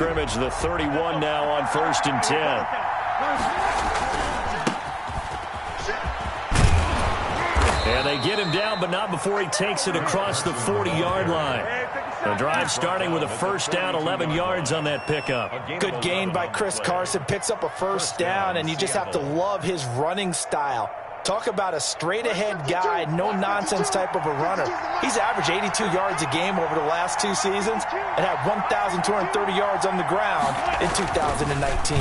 scrimmage, the 31 now on 1st and 10. And they get him down, but not before he takes it across the 40-yard line. The drive starting with a first down, 11 yards on that pickup. Good gain by Chris Carson. Picks up a first down, and you just have to love his running style. Talk about a straight-ahead guy, no-nonsense type of a runner. He's averaged 82 yards a game over the last 2 seasons and had 1,230 yards on the ground in 2019.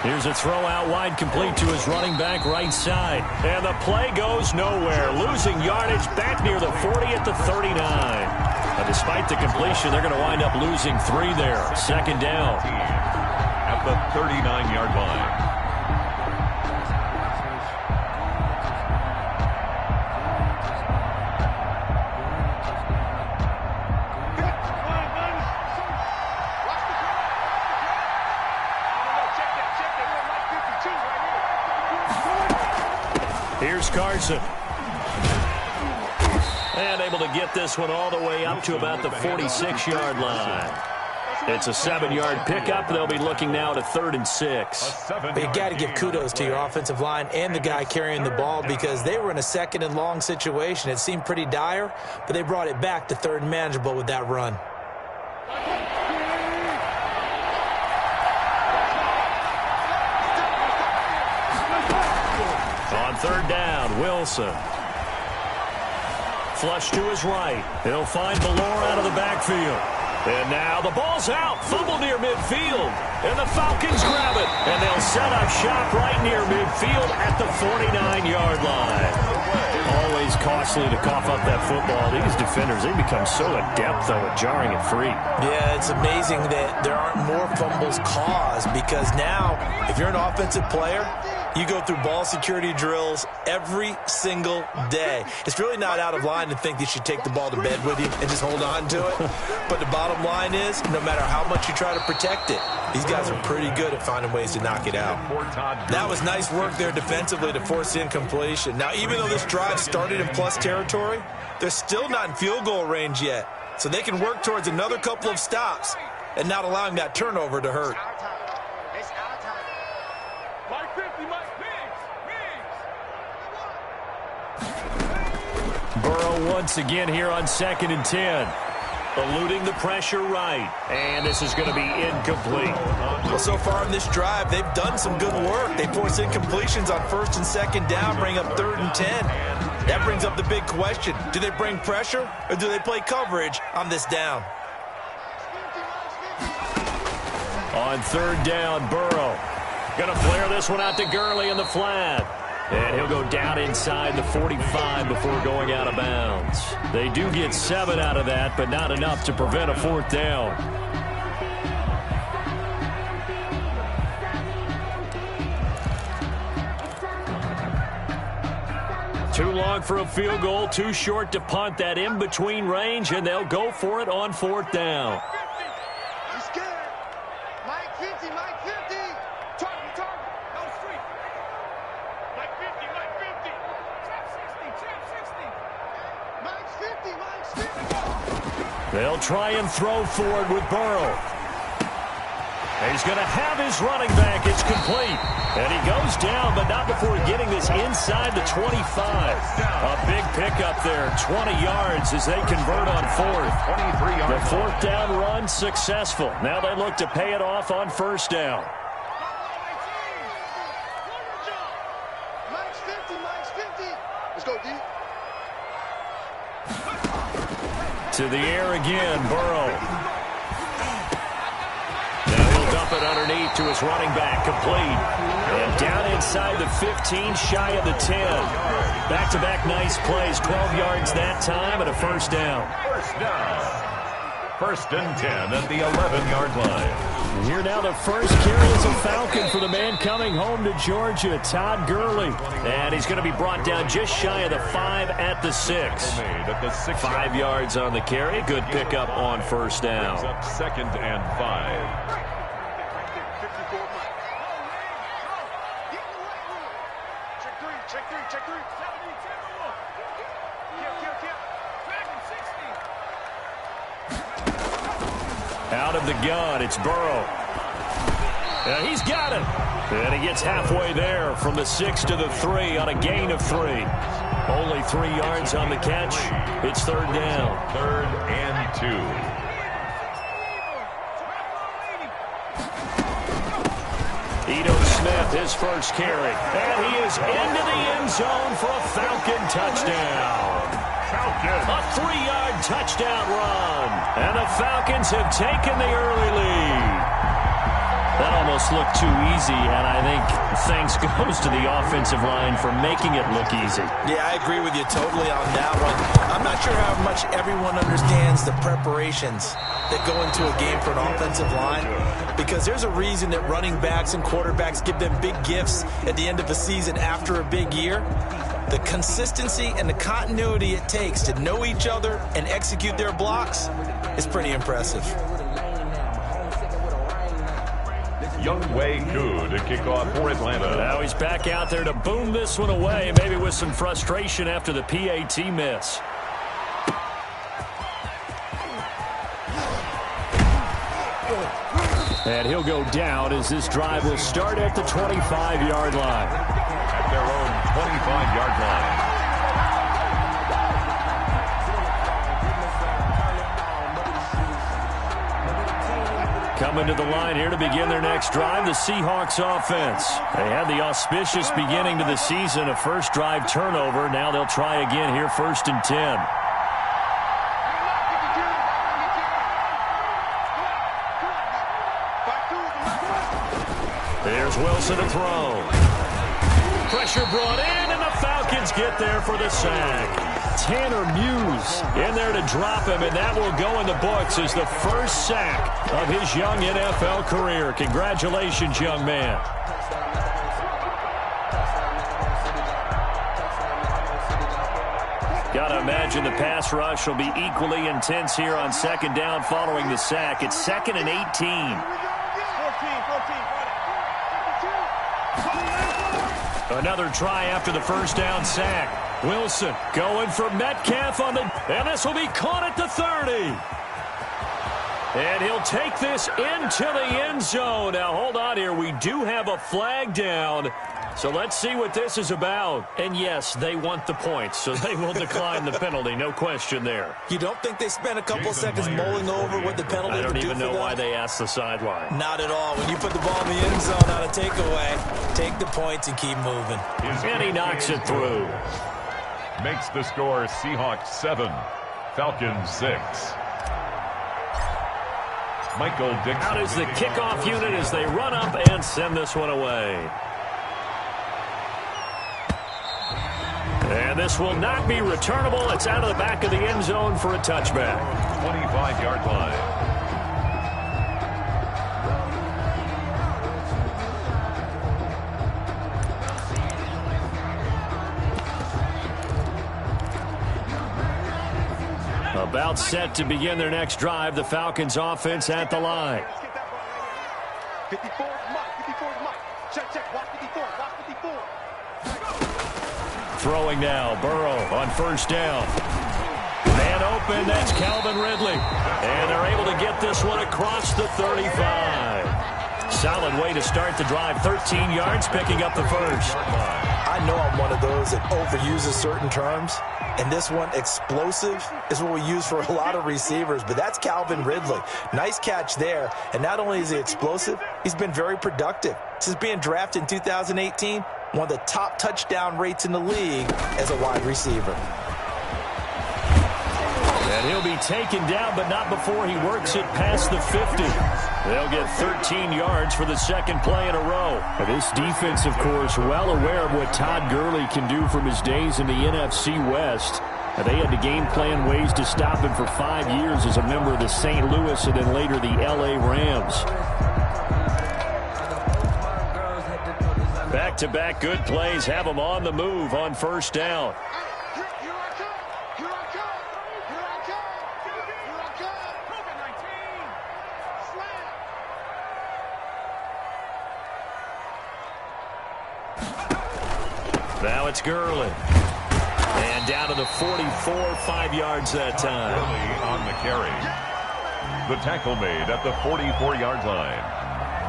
Here's a throw out wide, complete to his running back right side. And the play goes nowhere. Losing yardage back near the 40 at the 39. But despite the completion, they're going to wind up losing 3 there. Second down. At the 39-yard line. Here's Carson. And able to get this one all the way up to about the 46-yard line. It's a 7-yard pickup. They'll be looking now to 3rd and 6. But you got to give kudos to your offensive line and the guy carrying the ball because they were in a 2nd and long situation. It seemed pretty dire, but they brought it back to 3rd and manageable with that run. On 3rd down, Wilson. Flush to his right. He'll find Valor out of the backfield. And now the ball's out. Fumble near midfield. And the Falcons grab it. And they'll set up shop right near midfield at the 49-yard line. Always costly to cough up that football. These defenders, they become so adept, though, at jarring it free. Yeah, it's amazing that there aren't more fumbles caused because now, if you're an offensive player, you go through ball security drills every single day. It's really not out of line to think that you should take the ball to bed with you and just hold on to it. But the bottom line is, no matter how much you try to protect it, these guys are pretty good at finding ways to knock it out. That was nice work there defensively to force incompletion. Now, even though this drive started in plus territory, they're still not in field goal range yet. So they can work towards another couple of stops and not allowing that turnover to hurt. Burrow once again here on 2nd and 10. Eluding the pressure right. And this is going to be incomplete. Well, so far in this drive, they've done some good work. They force incompletions on 1st and 2nd down, bring up 3rd and 10. That brings up the big question. Do they bring pressure or do they play coverage on this down? On 3rd down, Burrow. Going to flare this one out to Gurley in the flat. And he'll go down inside the 45 before going out of bounds. They do get 7 out of that, but not enough to prevent a 4th down. Too long for a field goal, too short to punt. That in-between range, and they'll go for it on 4th down. They'll try and throw forward with Burrow. He's going to have his running back. It's complete. And he goes down, but not before getting this inside the 25. A big pickup there, 20 yards as they convert on 4th. The 4th down run successful. Now they look to pay it off on 1st down. To the air again, Burrow. Now he'll dump it underneath to his running back, complete. And down inside the 15, shy of the 10. Back-to-back nice plays, 12 yards that time, and a 1st down. 1st and 10 at the 11-yard line. Here now the first carry is a Falcon for the man coming home to Georgia, Todd Gurley. And he's going to be brought down just shy of the 5 at the 6. 5 yards on the carry. Good pickup on 1st down. 2nd and 5. Out of the gun. It's Burrow. And he's got it. And he gets halfway there from the 6 to the 3 on a gain of 3. Only 3 yards on the catch. It's third down. 3rd and 2. Smith, his first carry. And he is into the end zone for a Falcon touchdown. A 3-yard touchdown run. And the Falcons have taken the early lead. That almost looked too easy, and I think thanks goes to the offensive line for making it look easy. Yeah, I agree with you totally on that one. I'm not sure how much everyone understands the preparations that go into a game for an offensive line, because there's a reason that running backs and quarterbacks give them big gifts at the end of a season after a big year. The consistency and the continuity it takes to know each other and execute their blocks is pretty impressive. Younghoe Koo to kick off for Atlanta. Now he's back out there to boom this one away, maybe with some frustration after the PAT miss. And he'll go down as this drive will start at the 25-yard line. At their own 25-yard line. Coming to the line here to begin their next drive, the Seahawks offense. They had the auspicious beginning to the season, a first drive turnover. Now they'll try again here, 1st and 10. There's Wilson to throw. Pressure brought in, and the Falcons get there for the sack. Tanner Muse in there to drop him, and that will go in the books as the first sack of his young NFL career. Congratulations, young man. Got to imagine the pass rush will be equally intense here on 2nd down following the sack. It's 2nd and 18. Another try after the first down sack. Wilson going for Metcalf on the... And this will be caught at the 30. And he'll take this into the end zone. Now, hold on here. We do have a flag down. So let's see what this is about. And, yes, they want the points, so they will decline the penalty. No question there. You don't think they spent a couple seconds mulling over what the penalty would do for them? I don't even know why they asked the sideline. Not at all. When you put the ball in the end zone on a takeaway, take the points and keep moving. And he knocks it through. Makes the score Seahawks 7, Falcons 6. Michael Dixon. Out is the kickoff unit as they run up and send this one away. And this will not be returnable. It's out of the back of the end zone for a touchback. 25-yard line. About set to begin their next drive. The Falcons offense at the line. 54, check, watch 54, watch 54. Throwing now, Burrow on 1st down. Man open, that's Calvin Ridley. And they're able to get this one across the 35. Solid way to start the drive. 13 yards, picking up the first. I know I'm one of those that overuses certain terms. And this one, explosive, is what we use for a lot of receivers. But that's Calvin Ridley. Nice catch there. And not only is he explosive, he's been very productive. Since being drafted in 2018, one of the top touchdown rates in the league as a wide receiver. And he'll be taken down, but not before he works it past the 50. They'll get 13 yards for the second play in a row. And this defense, of course, well aware of what Todd Gurley can do from his days in the NFC West. And they had to game plan ways to stop him for 5 years as a member of the St. Louis and then later the L.A. Rams. Back-to-back good plays have him on the move on 1st down. Now it's Gurley. And down to the 44, 5 yards that time. Gurley on the carry. The tackle made at the 44-yard line.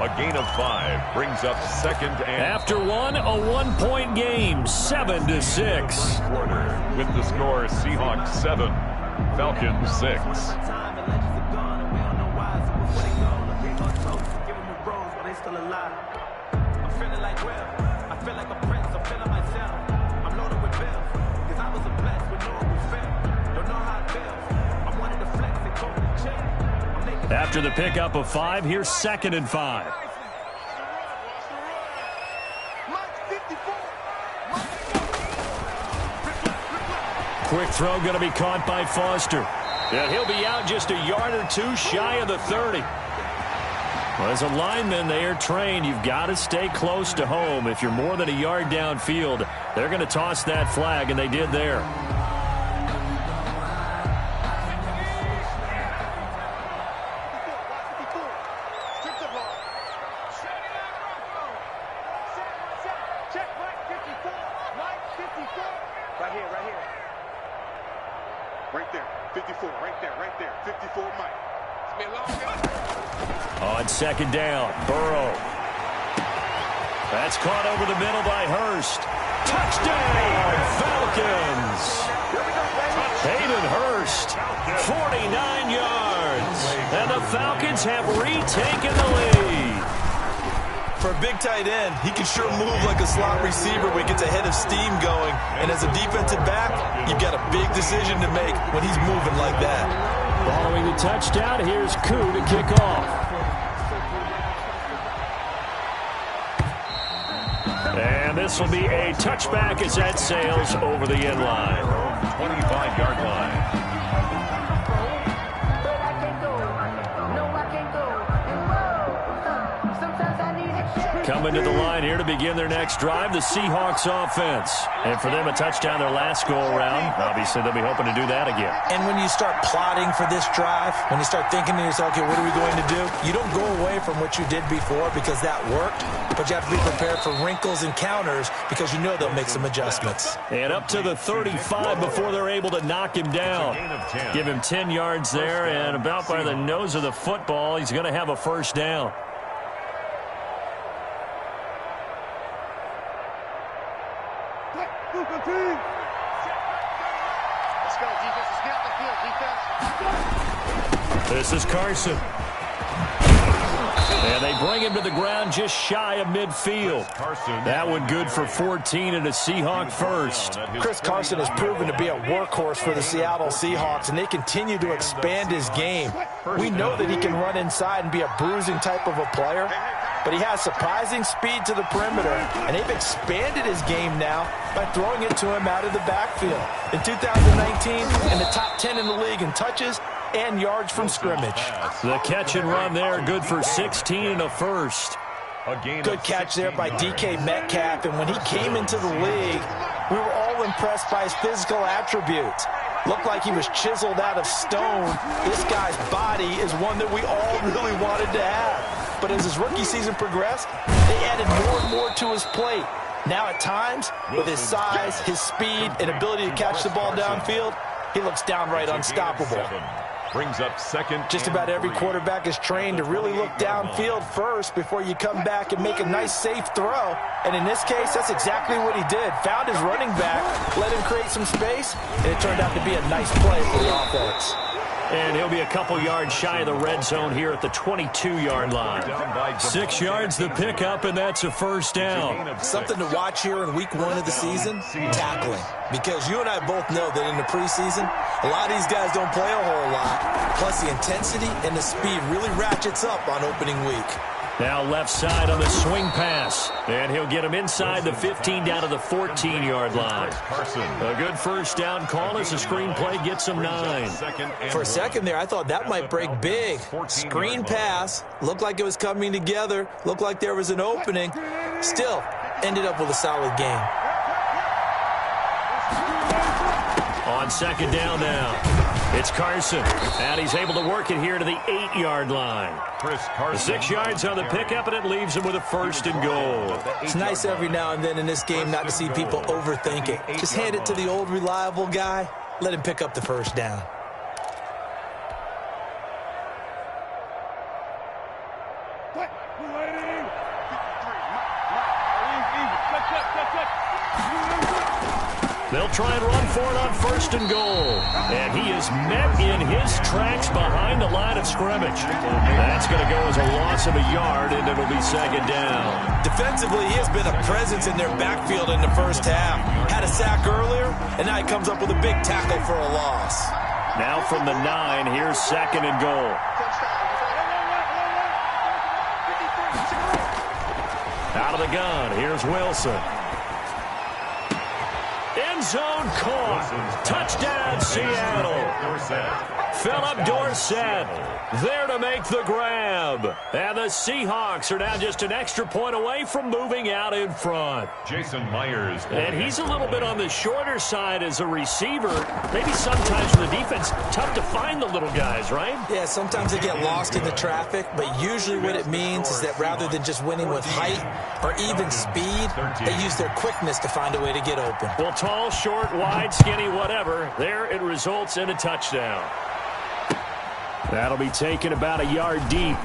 A gain of 5 brings up second and... After one, a 1-point game, 7-6. Quarter with the score Seahawks 7, Falcons 6. After the pickup of 5, here's 2nd and 5. Quick throw going to be caught by Foster. And he'll be out just a yard or two shy of the 30. Well, as a lineman, they are trained. You've got to stay close to home. If you're more than a yard downfield, they're going to toss that flag, and they did there. Right there, 54, right there, 54, Mike. It's been long enough. On 2nd down, Burrow. That's caught over the middle by Hurst. Touchdown, Falcons! Hayden Hurst, 49 yards. And the Falcons have retaken the lead. For a big tight end, he can sure move like a slot receiver when he gets a head of steam going. And as a defensive back, you've got a big decision to make when he's moving like that. Following the touchdown, here's Koo to kick off. And this will be a touchback as that sails over the end line. 25-yard line. Coming to the line here to begin their next drive, the Seahawks offense. And for them, a touchdown their last go-around. Obviously, they'll be hoping to do that again. And when you start plotting for this drive, when you start thinking to yourself, okay, what are we going to do? You don't go away from what you did before because that worked, but you have to be prepared for wrinkles and counters because you know they'll make some adjustments. And up to the 35 before they're able to knock him down. Give him 10 yards there, and about by the nose of the football, he's going to have a first down. Let's go, defense. Let's get out the field, defense. This is Carson. And they bring him to the ground just shy of midfield. That one good for 14 and a Seahawk first. Chris Carson has proven to be a workhorse for the Seattle Seahawks, and they continue to expand his game. We know that he can run inside and be a bruising type of a player, but he has surprising speed to the perimeter, and they've expanded his game now by throwing it to him out of the backfield. In 2019, in the top 10 in the league in touches and yards from scrimmage. The catch and run there, good for 16 and a first. Good catch there by DK Metcalf, and when he came into the league, we were all impressed by his physical attributes. Looked like he was chiseled out of stone. This guy's body is one that we all really wanted to have. But as his rookie season progressed, they added more and more to his plate. Now at times, with his size, his speed, and ability to catch the ball downfield, he looks downright unstoppable. Brings up second. Just about every quarterback is trained to really look downfield first before you come back and make a nice, safe throw. And in this case, that's exactly what he did. Found his running back, let him create some space, and it turned out to be a nice play for the offense. And he'll be a couple yards shy of the red zone here at the 22-yard line. 6 yards the pickup, and that's a first down. Something to watch here in week 1 of the season, tackling. Because you and I both know that in the preseason, a lot of these guys don't play a whole lot. Plus, the intensity and the speed really ratchets up on opening week. Now left side on the swing pass. And he'll get him inside the 15 down to the 14-yard line. A good first down call as the screen play gets him 9. For a second there, I thought that might break big. Screen pass. Looked like it was coming together. Looked like there was an opening. Still, ended up with a solid game. On second down now. It's Carson, and he's able to work it here to the 8-yard line. The 6 yards on the pickup, and it leaves him with a first and goal. It's nice every now and then in this game not to see people overthink it. Just hand it to the old reliable guy. Let him pick up the first down. They'll try and run for it on 1st and goal. And he is met in his tracks behind the line of scrimmage. That's going to go as a loss of a yard, and it'll be 2nd down. Defensively, he has been a presence in their backfield in the first half. Had a sack earlier, and now he comes up with a big tackle for a loss. Now from the 9, here's 2nd and goal. Out of the gun, here's Wilson. End zone caught. Touchdown, Seattle. Philip Dorsett there to make the grab. And the Seahawks are now just an extra point away from moving out in front. Jason Myers. And he's a little bit on the shorter side as a receiver. Maybe sometimes for the defense, tough to find the little guys, right? Yeah, sometimes they get lost in the traffic, but usually what it means is that rather than just winning with height or even speed, they use their quickness to find a way to get open. Well, tall, short, wide, skinny, whatever. There it results in a touchdown. That'll be taken about a yard deep.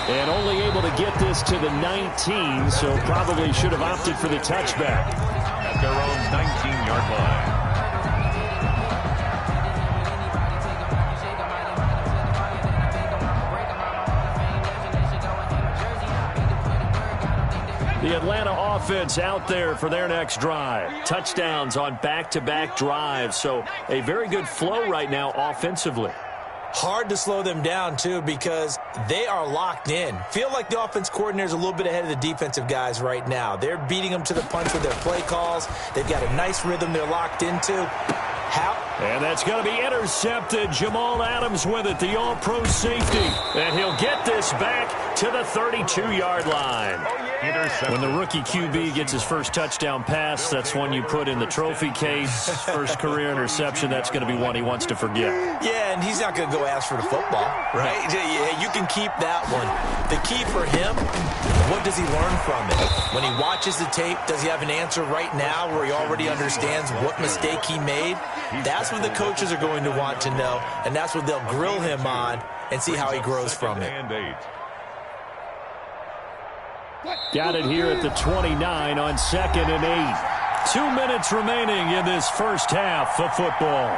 And only able to get this to the 19, so probably should have opted for the touchback. At their own 19-yard line. The Atlanta offense out there for their next drive. Touchdowns on back-to-back drives, so a very good flow right now offensively. Hard to slow them down, too, because they are locked in. Feel like the offense coordinator is a little bit ahead of the defensive guys right now. They're beating them to the punch with their play calls. They've got a nice rhythm they're locked into. And that's going to be intercepted. Jamal Adams with it, the all-pro safety. And he'll get this back to the 32-yard line. When the rookie QB gets his first touchdown pass, that's one you put in the trophy case. First career interception, that's going to be one he wants to forget. Yeah, and he's not going to go ask for the football, right? Yeah, you can keep that one. The key for him, what does he learn from it? When he watches the tape, does he have an answer right now where he already understands what mistake he made? That's what the coaches are going to want to know, and that's what they'll grill him on and see how he grows from it. Got it here at the 29 on 2nd and 8. 2 minutes remaining in this first half of football.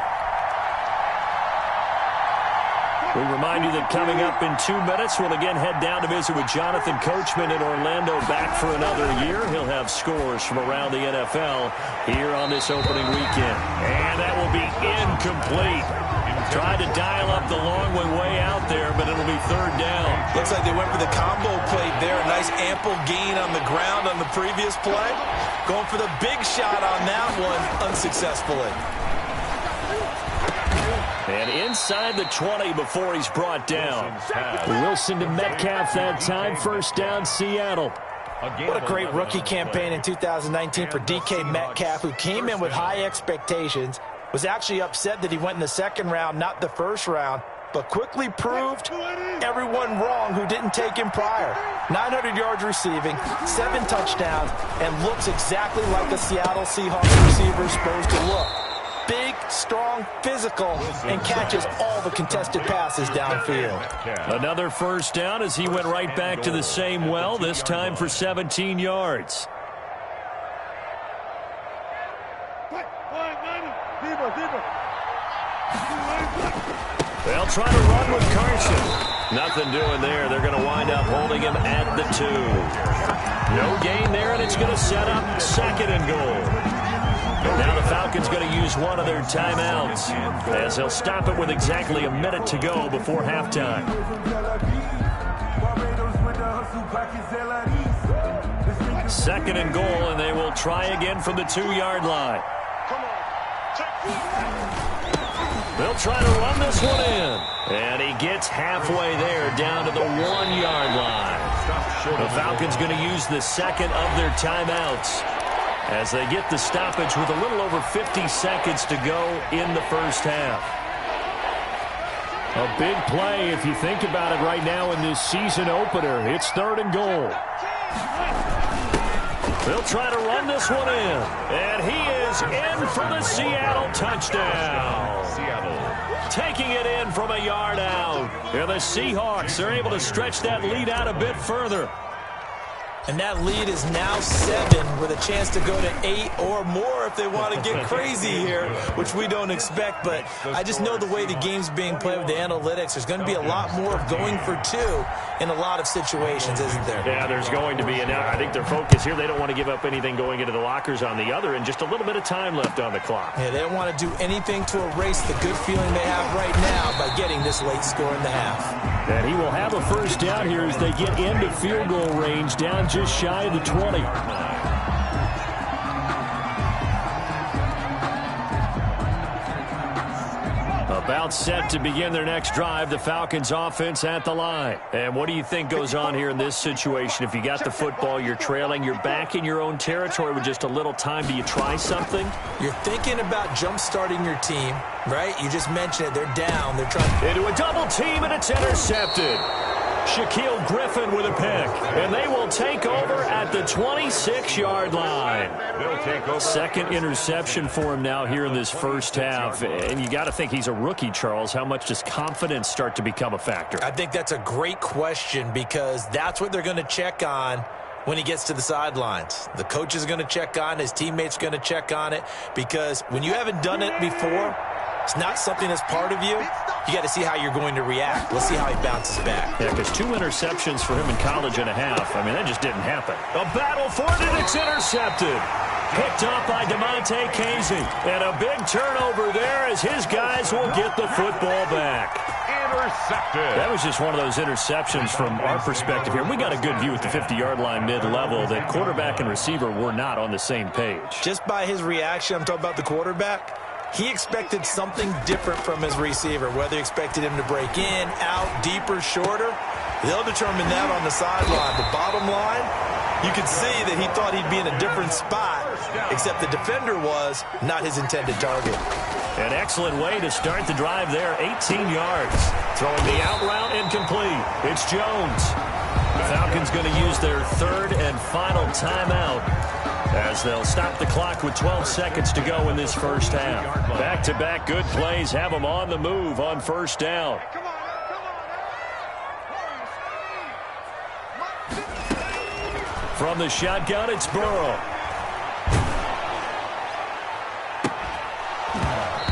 We remind you that coming up in 2 minutes, we'll again head down to visit with Jonathan Coachman in Orlando, back for another year. He'll have scores from around the NFL here on this opening weekend. And that will be incomplete. Tried to dial up the long way out there, but it'll be 3rd down. Looks like they went for the combo play there. A nice ample gain on the ground on the previous play. Going for the big shot on that one unsuccessfully. And inside the 20 before he's brought down. Wilson to Metcalf that time. 1st down, Seattle. What a great rookie campaign in 2019 for DK Metcalf, who came in with high expectations, was actually upset that he went in the 2nd round, not the 1st round, but quickly proved everyone wrong who didn't take him prior. 900 yards receiving, 7 touchdowns, and looks exactly like a Seattle Seahawks receiver is supposed to look. Big, strong, physical, and catches all the contested passes downfield. Another 1st down as he went right back to the same well, this time for 17 yards. They'll try to run with Carson. Nothing doing there. They're going to wind up holding him at the 2. No gain there, and it's going to set up 2nd and goal. Now the Falcons going to use one of their timeouts as they'll stop it with exactly a minute to go before halftime. 2nd and goal, and they will try again from the 2-yard line. They'll try to run this one in. And he gets halfway there down to the 1-yard line. The Falcons going to use the 2nd of their timeouts as they get the stoppage with a little over 50 seconds to go in the first half. A big play if you think about it right now in this season opener. It's 3rd and goal. They'll try to run this one in. And he is in for the Seattle touchdown. taking it in from a yard out. And the Seahawks are able to stretch that lead out a bit further. And that lead is now 7 with a chance to go to 8 or more if they want to get crazy here, which we don't expect. But I just know the way the game's being played with the analytics, there's going to be a lot more of going for 2 in a lot of situations, isn't there? Yeah, there's going to be. And I think their focus here, they don't want to give up anything going into the lockers on the other, and just a little bit of time left on the clock. Yeah, they don't want to do anything to erase the good feeling they have right now by getting this late score in the half. And he will have a first down here as they get into field goal range, down just shy of the 20. About set to begin their next drive, the Falcons offense at the line. And what do you think goes on here in this situation? If you got the football, you're trailing, you're back in your own territory with just a little time. Do you try something? You're thinking about jump-starting your team, right? You just mentioned it. They're down. They're trying into a double team, and it's intercepted. Shaquille Griffin with a pick, and they will take over at the 26-yard line. They'll take over. Second interception for him now here in this first half, and you got to think he's a rookie, Charles. How much does confidence start to become a factor? I think that's a great question because that's what they're going to check on when he gets to the sidelines. The coach is going to check on, his teammates are going to check on it, because when you haven't done it before, it's not something that's part of you. You got to see how you're going to react. Let's see how he bounces back. Yeah, because 2 interceptions for him in college and a half. I mean, that just didn't happen. A battle for it, and it's intercepted. Picked up by DeMonte Casey. And a big turnover there as his guys will get the football back. Intercepted. That was just one of those interceptions from our perspective here. We got a good view at the 50-yard line mid-level that quarterback and receiver were not on the same page. Just by his reaction, I'm talking about the quarterback, he expected something different from his receiver, whether he expected him to break in, out, deeper, shorter. They'll determine that on the sideline. The bottom line, you could see that he thought he'd be in a different spot, except the defender was not his intended target. An excellent way to start the drive there, 18 yards. Throwing the out route incomplete. It's Jones. The Falcons going to use their third and final timeout as they'll stop the clock with 12 seconds to go in this first half. Back-to-back good plays have them on the move on first down. From the shotgun, it's Burrow.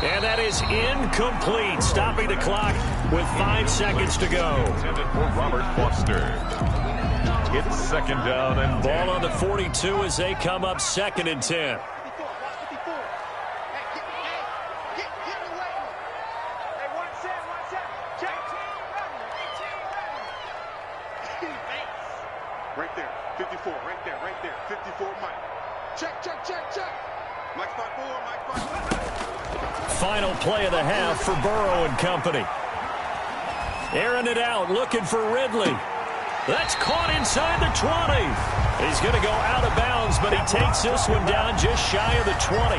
And that is incomplete, stopping the clock with 5 seconds to go. Intended for Robert Foster. It's second down and ball on the 42 as they come up 2nd and 10. Right there, 54, right there, 54, Mike. Check. Mike spot 4, Mike spot 4. Final play of the half for Burrow and company. Airing it out, looking for Ridley. That's caught inside the 20. He's going to go out of bounds, but he takes this one down just shy of the 20.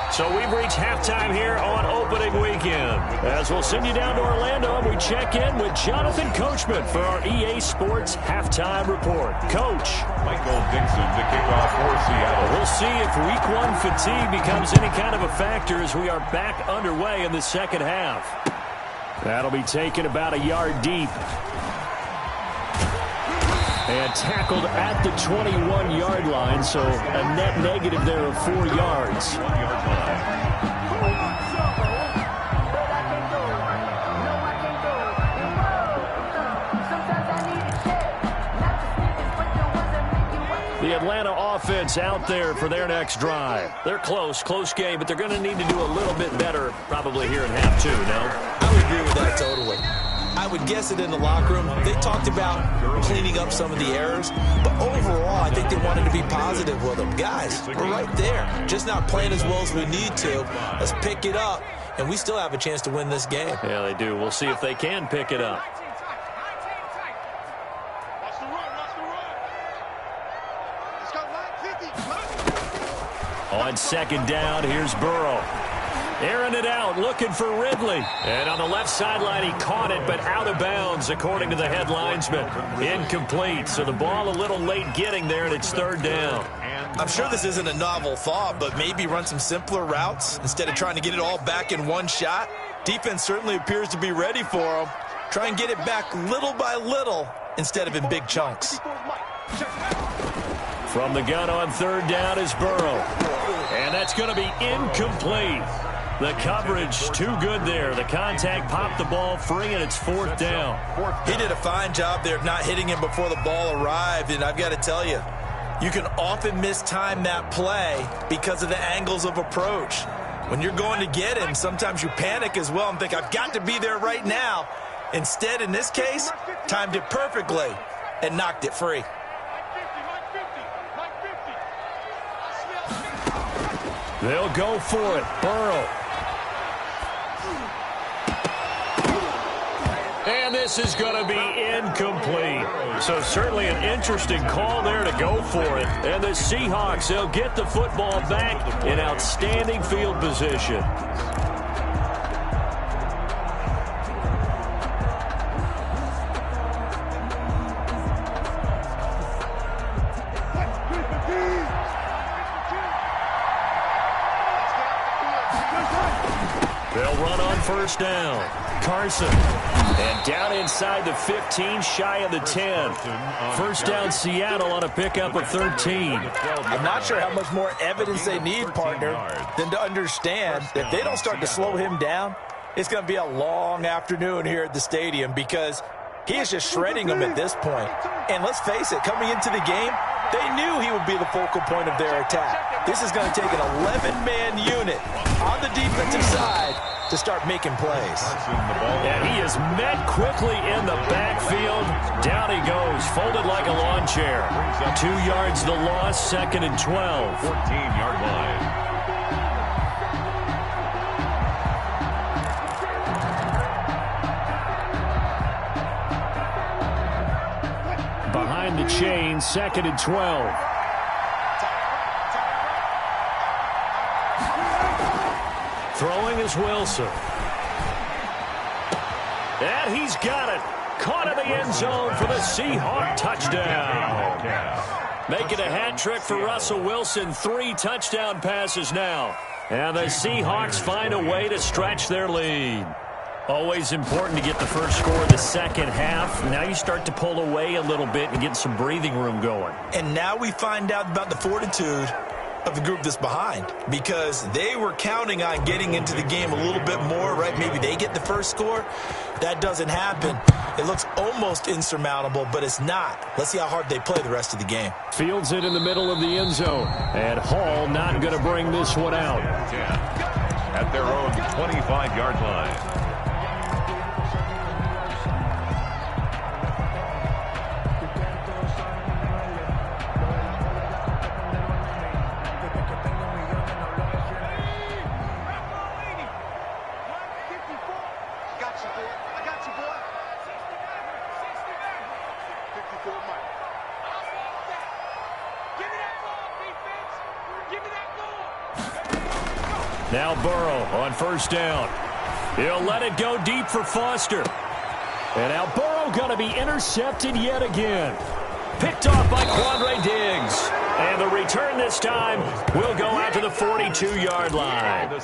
So we've reached halftime here on opening weekend. As we'll send you down to Orlando, and we check in with Jonathan Coachman for our EA Sports Halftime Report. Coach. Michael Dixon to kick off for Seattle. We'll see if Week 1 fatigue becomes any kind of a factor as we are back underway in the second half. That'll be taken about a yard deep. And tackled at the 21-yard line, so a net negative there of 4 yards. 1 yard line. The Atlanta offense out there for their next drive. They're close game, but they're going to need to do a little bit better probably here in half 2, no? I would agree with that totally. I would guess it in the locker room. They talked about cleaning up some of the errors, but overall, I think they wanted to be positive with them. Guys, we're right there. Just not playing as well as we need to. Let's pick it up, and we still have a chance to win this game. Yeah, they do. We'll see if they can pick it up. On second down, here's Burrow. Airing it out, looking for Ridley. And on the left sideline, he caught it, but out of bounds, according to the head linesman. Incomplete, so the ball a little late getting there, and it's 3rd down. I'm sure this isn't a novel thought, but maybe run some simpler routes instead of trying to get it all back in one shot. Defense certainly appears to be ready for him. Try and get it back little by little instead of in big chunks. From the gun on third down is Burrow. And that's going to be incomplete. The coverage too good there. The contact popped the ball free, and it's fourth down. He did a fine job there of not hitting him before the ball arrived, and I've got to tell you, you can often mistime that play because of the angles of approach. When you're going to get him, sometimes you panic as well and think, I've got to be there right now. Instead, in this case, timed it perfectly and knocked it free. They'll go for it. Burrow. And this is going to be incomplete. So certainly an interesting call there to go for it. And the Seahawks, they'll get the football back in outstanding field position. They'll run on first down. Carson. And down inside the 15, shy of the 10. First down Seattle on a pickup of 13. I'm not sure how much more evidence they need, partner, than to understand that they don't start to slow him down. It's going to be a long afternoon here at the stadium because he is just shredding them at this point. And let's face it, coming into the game, they knew he would be the focal point of their attack. This is going to take an 11-man unit on the defensive side to start making plays. And he is met quickly in the backfield. Down he goes, folded like a lawn chair. 2 yards the loss, second and 12. 14-yard line. Behind the chain, second and 12. Throwing is Wilson. And he's got it. Caught in the end zone for the Seahawk touchdown. Making a hat trick for Russell Wilson. 3 touchdown passes now. And the Seahawks find a way to stretch their lead. Always important to get the first score of the second half. Now you start to pull away a little bit and get some breathing room going. And now we find out about the fortitude of the group that's behind, because they were counting on getting into the game a little bit more, right? Maybe they get the first score. That doesn't happen. It looks almost insurmountable, but it's not. Let's see how hard they play the rest of the game. Fields it in the middle of the end zone. And Hall not going to bring this one out. At their own 25-yard line. Now Burrow on first down. He'll let it go deep for Foster. And now Burrow going to be intercepted yet again. Picked off by Quandre Diggs. And the return this time will go out to the 42-yard line.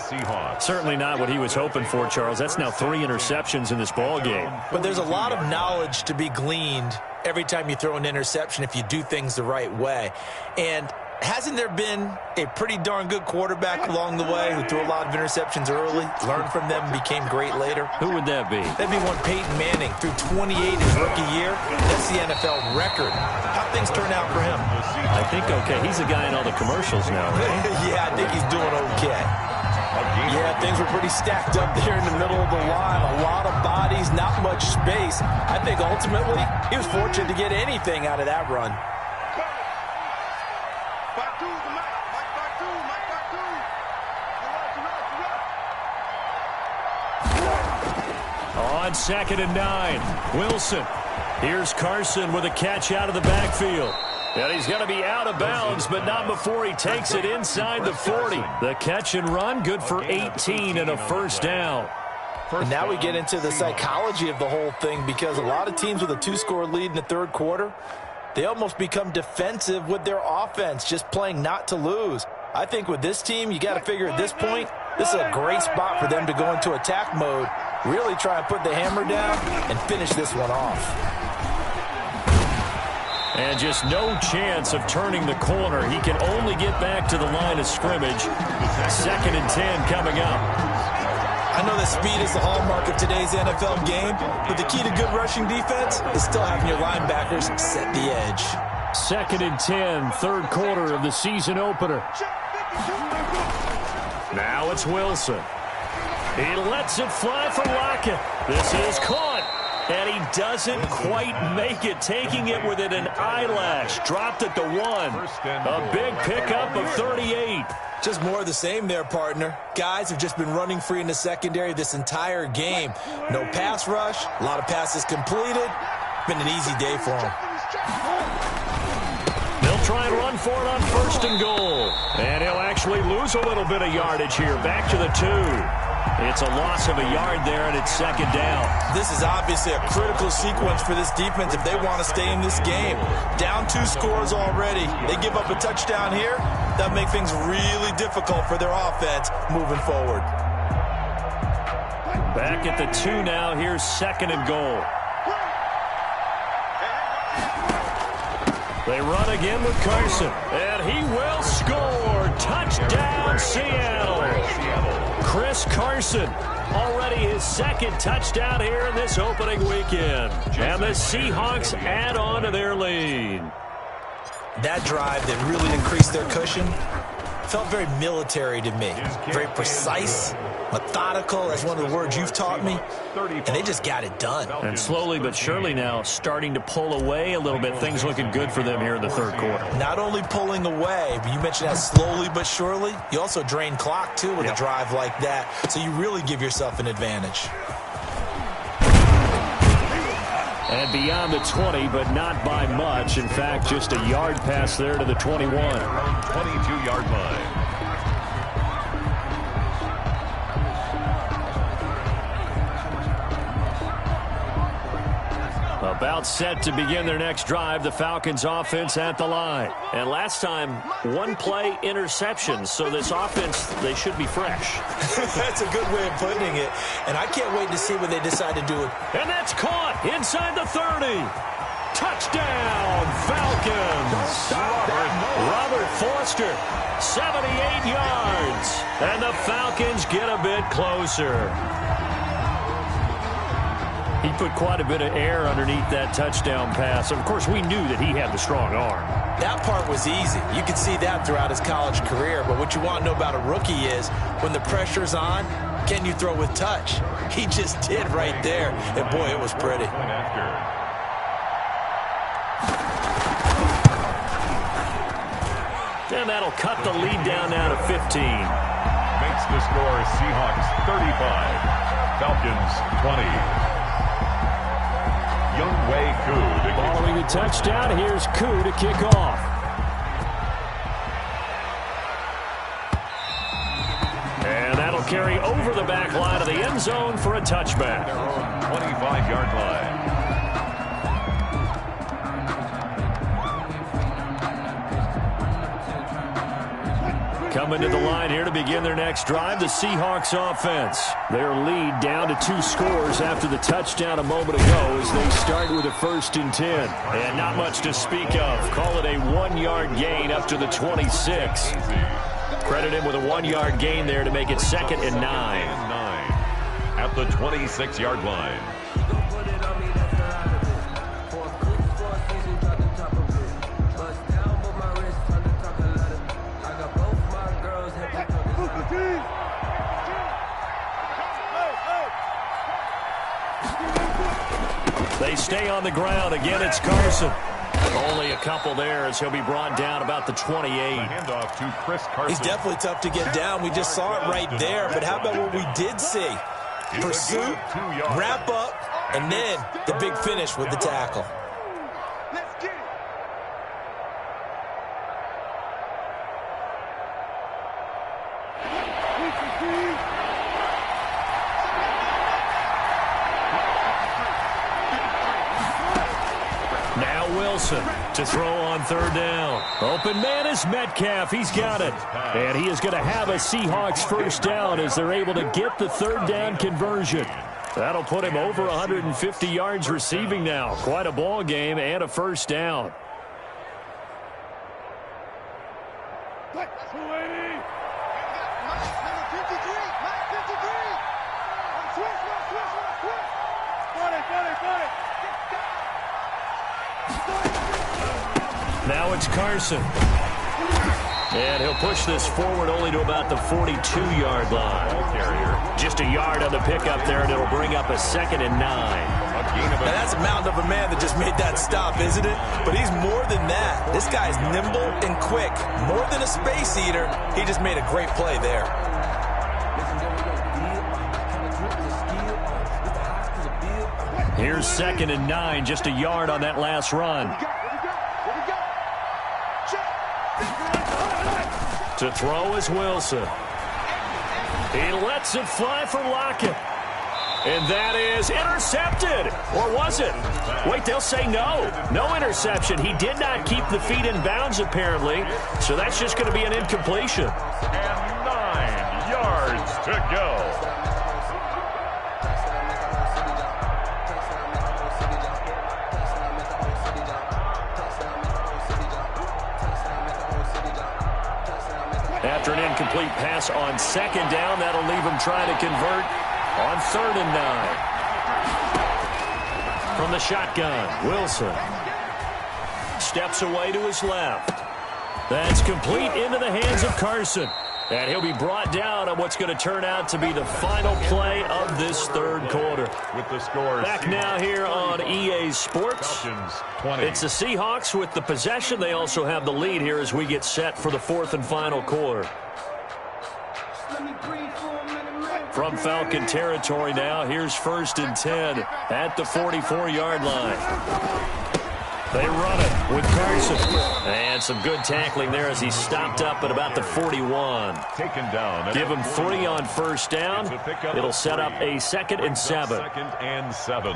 Certainly not what he was hoping for, Charles. That's now 3 interceptions in this ball game. But there's a lot of knowledge to be gleaned every time you throw an interception if you do things the right way. And hasn't there been a pretty darn good quarterback along the way who threw a lot of interceptions early, learned from them, became great later? Who would that be? That'd be one Peyton Manning, threw 28 his rookie year. That's the NFL record. How things turn out for him? I think okay. He's a guy in all the commercials now, right? Yeah, I think he's doing okay. Yeah, things were pretty stacked up there in the middle of the line. A lot of bodies, not much space. I think ultimately he was fortunate to get anything out of that run. On second and 9, Wilson. Here's Carson with a catch out of the backfield. And he's going to be out of bounds, but not before he takes it inside the 40. The catch and run, good for 18 and a first down. And now we get into the psychology of the whole thing, because a lot of teams with a 2-score lead in the third quarter, they almost become defensive with their offense, just playing not to lose. I think with this team, you got to figure at this point, This is a great spot for them to go into attack mode, really try and put the hammer down and finish this one off. And just no chance of turning the corner. He can only get back to the line of scrimmage. 2nd and 10 coming up. I know that speed is the hallmark of today's NFL game, but the key to good rushing defense is still having your linebackers set the edge. 2nd and 10, 3rd quarter of the season opener. Now it's Wilson. He lets it fly for Lockett. This is caught. And he doesn't quite make it, taking it within an eyelash. Dropped at the 1. A big pickup of 38. Just more of the same there, partner. Guys have just been running free in the secondary this entire game. No pass rush, a lot of passes completed. Been an easy day for them. They'll try and run for it on 1st and goal. And he'll actually lose a little bit of yardage here. Back to the 2. It's a loss of a yard there, and it's 2nd down. This is obviously a critical sequence for this defense if they want to stay in this game. Down 2 scores already. They give up a touchdown here. That'll make things really difficult for their offense moving forward. Back at the 2 now. Here's 2nd and goal. They run again with Carson, and he will score. Touchdown, Seattle. Chris Carson, already his 2nd touchdown here in this opening weekend. And the Seahawks add on to their lead. That drive that really increased their cushion felt very military to me. Very precise, methodical, as one of the words you've taught me. And they just got it done. And slowly but surely now starting to pull away a little bit. Things looking good for them here in the 3rd quarter. Not only pulling away, but you mentioned that slowly but surely. You also drain clock, too, with a drive like that. So you really give yourself an advantage. And beyond the 20, but not by much. In fact, just a yard pass there to the 21. 22-yard line. About set to begin their next drive, the Falcons offense at the line. And last time, 1 play interception, so this offense, they should be fresh. That's a good way of putting it, and I can't wait to see what they decide to do. And that's caught inside the 30. Touchdown, Falcons. Robert Foster, 78 yards. And the Falcons get a bit closer. He put quite a bit of air underneath that touchdown pass. Of course, we knew that he had the strong arm. That part was easy. You could see that throughout his college career. But what you want to know about a rookie is when the pressure's on, can you throw with touch? He just did right there. And, boy, it was pretty. And that'll cut the lead down now to 15. Makes the score Seahawks 35, Falcons 20. Younghoe Koo. Following the touchdown, here's Koo to kick off. And that'll carry over the back line of the end zone for a touchback. 25-yard line. Coming to the line here to begin their next drive, the Seahawks offense. Their lead down to 2 scores after the touchdown a moment ago as they start with a 1st and 10. And not much to speak of. Call it a 1-yard gain up to the 26. Credit him with a 1-yard gain there to make it 2nd and 9. At the 26-yard line. They stay on the ground. Again, it's Carson. Only a couple there as he'll be brought down about the 28. Handoff to Chris Carson. He's definitely tough to get down. We just saw it right there. But how about what we did see? Pursuit, wrap up, and then the big finish with the tackle. Let's get it. Now Wilson. To throw on third down. Open man is Metcalf. He's got it. And he is going to have a Seahawks first down as they're able to get the third down conversion. That'll put him over 150 yards receiving now. Quite a ball game and a first down. Now it's Carson. And he'll push this forward only to about the 42-yard line. Just a yard on the pickup there, and it'll bring up a 2nd and 9. Now that's a mountain of a man that just made that stop, isn't it? But he's more than that. This guy's nimble and quick. More than a space eater, he just made a great play there. Here's 2nd and 9, just a yard on that last run. To throw is Wilson. He lets it fly for Lockett. And that is intercepted. Or was it? Wait, they'll say no. No interception. He did not keep the feet in bounds, apparently. So that's just going to be an incompletion. And 9 yards to go. After an incomplete pass on 2nd down, that'll leave him trying to convert on 3rd and 9. From the shotgun, Wilson steps away to his left. That's complete into the hands of Carson. And he'll be brought down on what's going to turn out to be the final play of this 3rd quarter. With the score. Back now here on EA Sports. It's the Seahawks with the possession. They also have the lead here as we get set for the 4th and final quarter. From Falcon territory now, here's 1st and 10 at the 44-yard line. They run it with Carson. And some good tackling there as he stopped up at about the 41. Taken down. Give him 3 on 1st down. It'll set up a 2nd and 7. 2nd and 7.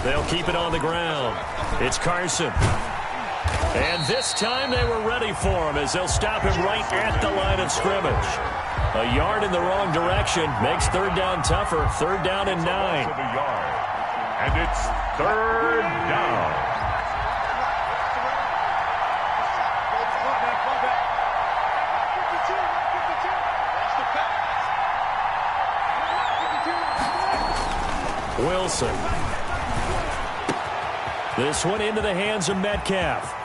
They'll keep it on the ground. It's Carson. And this time they were ready for him as they'll stop him right at the line of scrimmage. A yard in the wrong direction makes 3rd down tougher. 3rd down and 9. And it's 3rd down. Wilson. This one into the hands of Metcalf.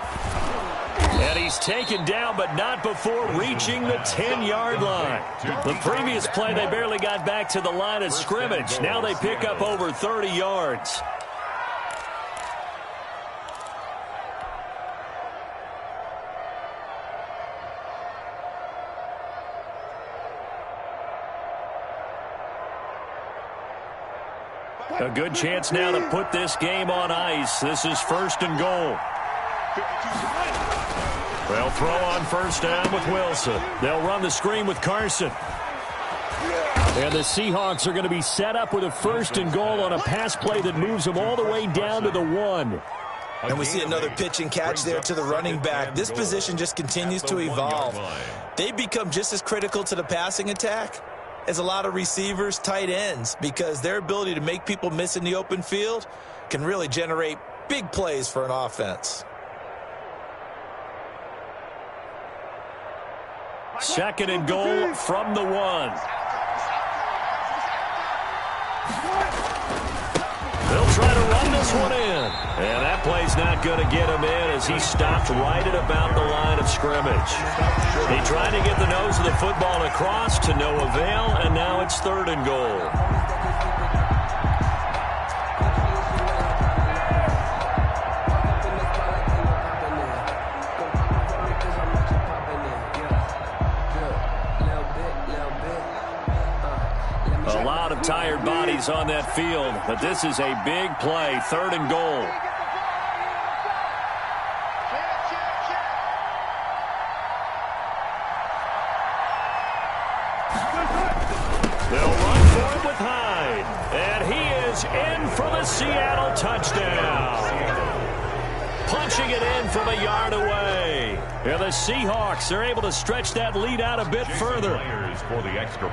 And he's taken down, but not before reaching the 10-yard line. The previous play, they barely got back to the line of scrimmage. Now they pick up over 30 yards. A good chance now to put this game on ice. This is 1st and goal. They'll throw on 1st down with Wilson. They'll run the screen with Carson. And the Seahawks are going to be set up with a 1st and goal on a pass play that moves them all the way down to the 1. And we see another pitch and catch there to the running back. This position just continues to evolve. They become just as critical to the passing attack as a lot of receivers, tight ends, because their ability to make people miss in the open field can really generate big plays for an offense. 2nd and goal from the 1. They'll try to run this one in. And that play's not going to get him in as he stopped right at about the line of scrimmage. He tried to get the nose of the football across to no avail, and now it's 3rd and goal. A lot of tired bodies on that field, but this is a big play. 3rd and goal. They'll run for it with Hyde. And he is in for the Seattle touchdown. Punching it in from a yard away. And the Seahawks are able to stretch that lead out a bit further.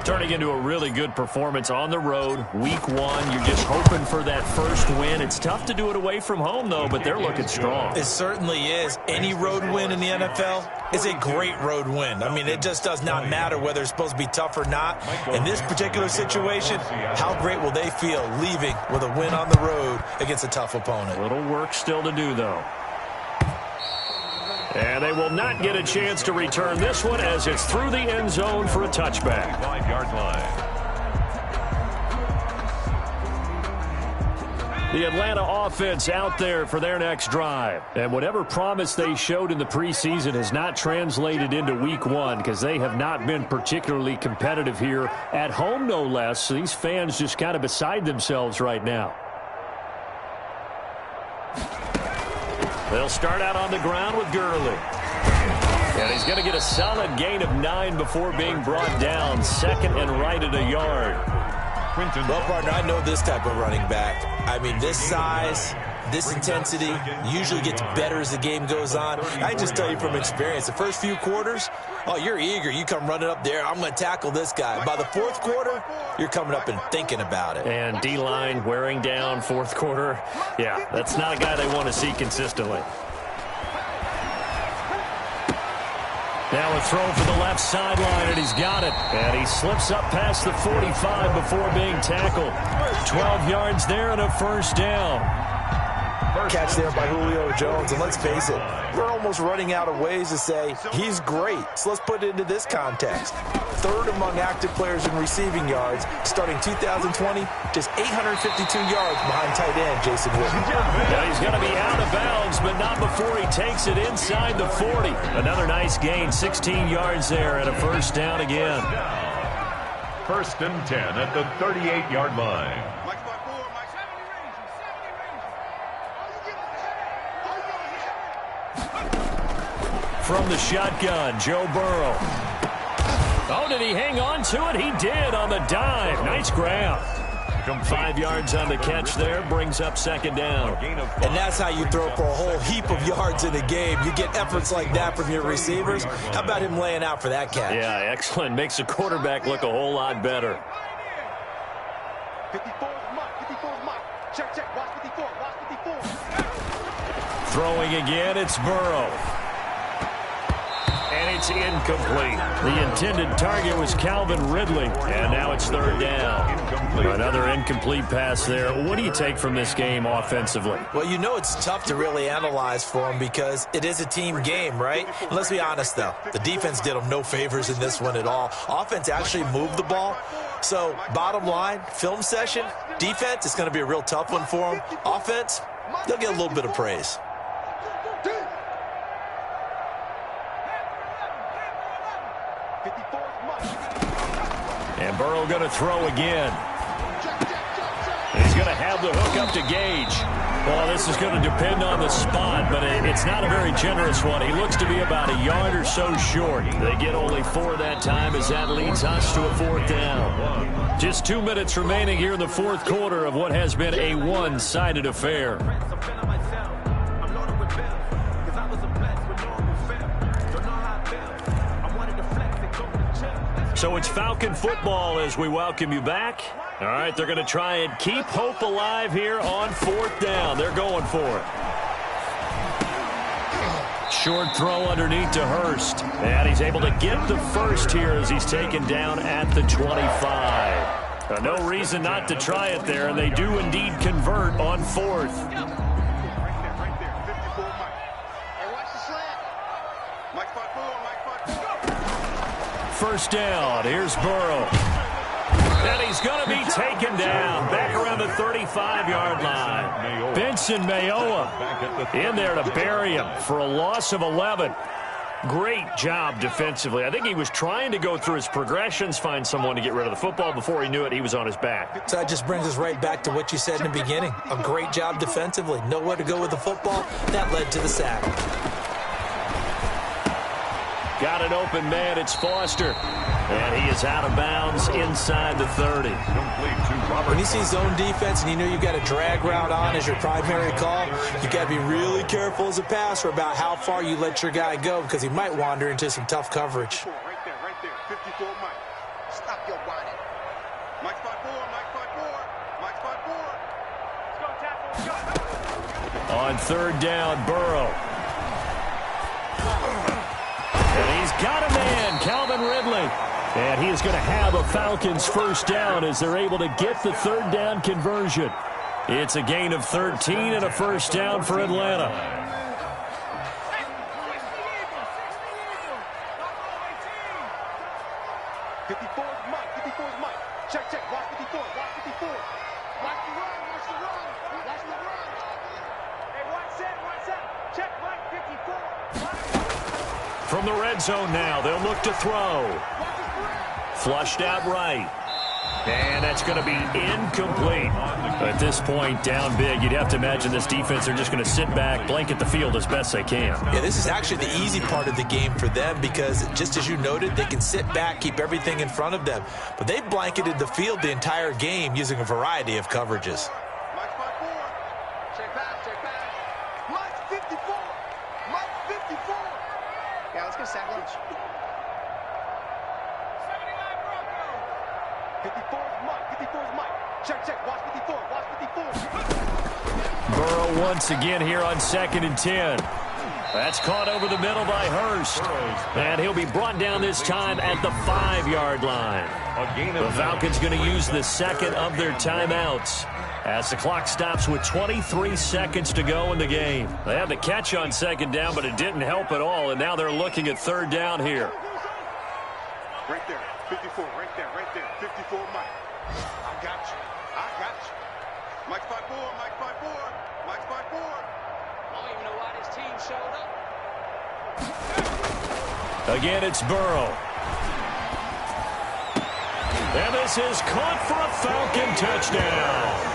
Turning into a really good performance on the road. Week 1, you're just hoping for that first win. It's tough to do it away from home, though, but they're looking strong. It certainly is. Any road win in the NFL is a great road win. I mean, it just does not matter whether it's supposed to be tough or not. In this particular situation, how great will they feel leaving with a win on the road against a tough opponent? A little work still to do, though. And they will not get a chance to return this one as it's through the end zone for a touchback. 5-yard line. The Atlanta offense out there for their next drive. And whatever promise they showed in the preseason has not translated into week 1 because they have not been particularly competitive here at home, no less. So these fans just kind of beside themselves right now. They'll start out on the ground with Gurley. And he's going to get a solid gain of 9 before being brought down. Second and right at a yard. Well, partner, I know this type of running back. I mean, this size, this intensity usually gets better as the game goes on. I just tell you from experience, the first few quarters, oh, you're eager. You come running up there, I'm going to tackle this guy. By the fourth quarter, you're coming up and thinking about it. And D-line wearing down fourth quarter. Yeah, that's not a guy they want to see consistently. Now a throw for the left sideline, and he's got it. And he slips up past the 45 before being tackled. 12 yards there and a first down. Catch there by Julio Jones, and let's face it, we're almost running out of ways to say he's great. So let's put it into this context. Third among active players in receiving yards, starting 2020, just 852 yards behind tight end Jason Witten. Now he's going to be out of bounds, but not before he takes it inside the 40. Another nice gain, 16 yards there, and a first down again. First and 10 at the 38-yard line. From the shotgun, Joe Burrow. Oh, did he hang on to it? He did on the dive. Nice grab. 5 yards on the catch there, brings up second down. And that's how you throw for a whole heap of yards in a game. You get efforts like that from your receivers. How about him laying out for that catch? Yeah, excellent. Makes the quarterback look a whole lot better. 54 is Mike. 54 is Mike. Check, check. Watch 54. Watch 54. Throwing again, it's Burrow. And it's incomplete. The intended target was Calvin Ridley, and now it's third down. Another incomplete pass there. What do you take from this game offensively? Well, you know it's tough to really analyze for him because it is a team game, right? Let's be honest, though. The defense did them no favors in this one at all. Offense actually moved the ball. So, bottom line, film session, defense, it's going to be a real tough one for them. Offense, they'll get a little bit of praise. And Burrow going to throw again. He's going to have the hook up to Gage. Well, this is going to depend on the spot, but it's not a very generous one. He looks to be about a yard or so short. They get only 4 that time as that leads us to a fourth down. Just 2 minutes remaining here in the fourth quarter of what has been a one-sided affair. So it's Falcon football as we welcome you back. All right, they're going to try and keep hope alive here on fourth down. They're going for it. Short throw underneath to Hurst. And he's able to get the first here as he's taken down at the 25. No reason not to try it there, and they do indeed convert on fourth. First down, here's Burrow. And he's going to be taken down back around the 35-yard line. Benson Mayowa in there to bury him for a loss of 11. Great job defensively. I think he was trying to go through his progressions, find someone to get rid of the football. Before he knew it, he was on his back. So that just brings us right back to what you said in the beginning. A great job defensively. Nowhere to go with the football. That led to the sack. Got an open man. It's Foster. And he is out of bounds inside the 30. When you see zone defense and you know you've got a drag route on as your primary call, you've got to be really careful as a passer about how far you let your guy go because he might wander into some tough coverage. Right there. 54, Mike. Stop your whining. Mike spot 4, Mike spot 4. Mike spot 4. Let's go, tackle. On third down, Burrow. And he's got a man, Calvin Ridley. And he is going to have a Falcons first down as they're able to get the third down conversion. It's a gain of 13 and a first down for Atlanta. 54 is Mike. 54 is Mike. Check. Watch 54. Watch 54. Watch the run. Watch the run. Watch the run. Hey, one set. Check Mike 54. From the red zone now, they'll look to throw. Flushed out right. And that's going to be incomplete. At this point, down big, you'd have to imagine this defense, they're just going to sit back, blanket the field as best they can. Yeah, this is actually the easy part of the game for them because, just as you noted, they can sit back, keep everything in front of them. But they've blanketed the field the entire game using a variety of coverages. Mike spot 4. Check back. Mike 54. Mike 54. Yeah, let's go sack lunch. 54 is Mike. 54 is Mike. Check. Watch 54. Watch 54. Burrow once again here on 2nd and 10. That's caught over the middle by Hurst. And he'll be brought down this time at the 5-yard line. The Falcons going to use the second of their timeouts as the clock stops with 23 seconds to go in the game. They had the catch on second down, but it didn't help at all. And now they're looking at third down here. Right there. 54. Right there. 54 Mike. I got you. Mike spot 4. Mike spot 4. Mike spot 4. I don't even know why this team showed up. Again, it's Burrow. And this is caught for a Falcon touchdown.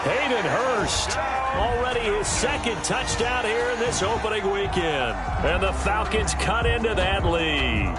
Hayden Hurst, already his second touchdown here in this opening weekend. And the Falcons cut into that lead.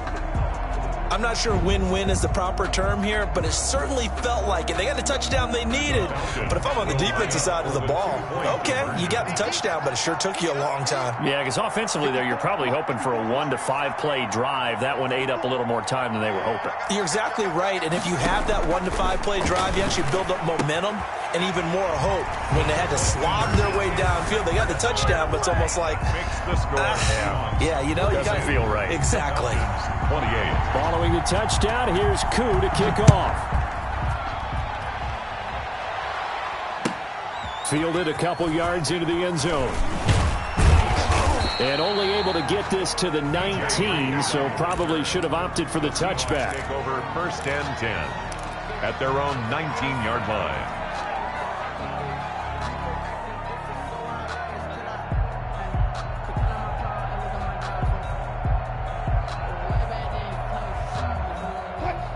I'm not sure win-win is the proper term here, but it certainly felt like it. They got the touchdown they needed. But if I'm on the defensive side of the ball, okay, you got the touchdown, but it sure took you a long time. Yeah, because offensively there, you're probably hoping for a 1 to 5 play drive. That one ate up a little more time than they were hoping. You're exactly right, and if you have that 1 to 5 play drive, you actually build up momentum and even more hope. When they had to slob their way downfield, they got the touchdown, but it's almost like, yeah, you know, doesn't feel right. Exactly. 28. Following the touchdown, here's Koo to kick off. Fielded a couple yards into the end zone. And only able to get this to the 19, so probably should have opted for the touchback. Take over 1st and 10 at their own 19-yard line.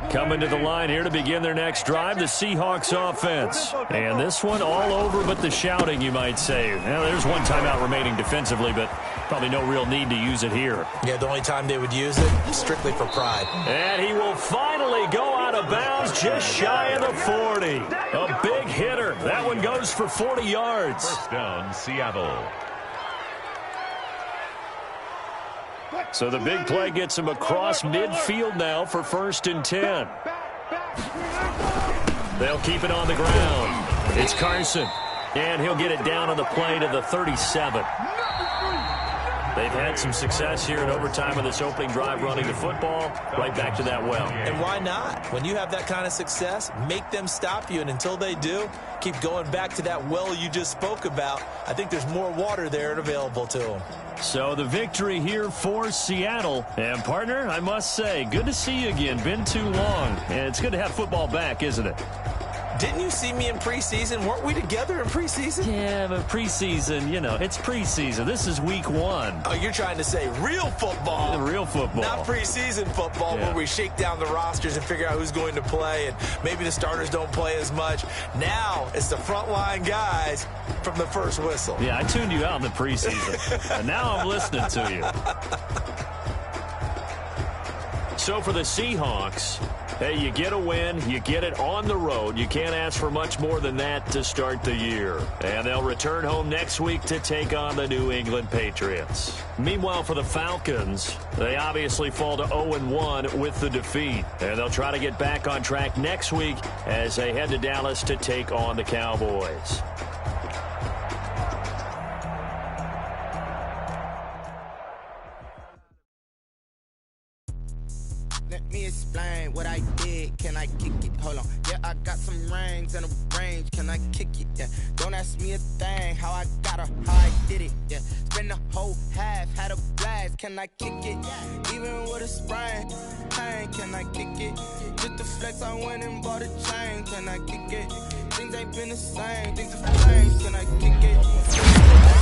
Coming to the line here to begin their next drive, the Seahawks offense. And this one all over but the shouting, you might say. Now, there's one timeout remaining defensively, but probably no real need to use it here. Yeah, the only time they would use it, strictly for pride. And he will finally go out of bounds just shy of the 40. A big hitter. That one goes for 40 yards. First down, Seattle. So the big play gets him across midfield now for 1st and 10. They'll keep it on the ground. It's Carson. And he'll get it down on the play to the 37. They've had some success here in overtime of this opening drive running the football. Right back to that well. And why not? When you have that kind of success, make them stop you. And until they do, keep going back to that well you just spoke about. I think there's more water there and available to them. So the victory here for Seattle. And, partner, I must say, good to see you again. Been too long. And it's good to have football back, isn't it? Didn't you see me in preseason? Weren't we together in preseason? Yeah, but preseason, you know, it's preseason. This is week 1. Oh, you're trying to say real football. Real football. Not preseason football where we shake down the rosters and figure out who's going to play, and maybe the starters don't play as much. Now it's the frontline guys from the first whistle. Yeah, I tuned you out in the preseason, and now I'm listening to you. So for the Seahawks, hey, you get a win, you get it on the road. You can't ask for much more than that to start the year. And they'll return home next week to take on the New England Patriots. Meanwhile, for the Falcons, they obviously fall to 0-1 with the defeat. And they'll try to get back on track next week as they head to Dallas to take on the Cowboys. Let me explain what I did. Can I kick it? Hold on. Yeah, I got some rings and a range. Can I kick it? Yeah. Don't ask me a thing. How I got her, how I did it. Yeah. Spend the whole half, had a blast. Can I kick it? Even with a sprain. Pain, can I kick it? Just the flex, I went and bought a chain. Can I kick it? Things ain't been the same. Things have changed. Can I kick it?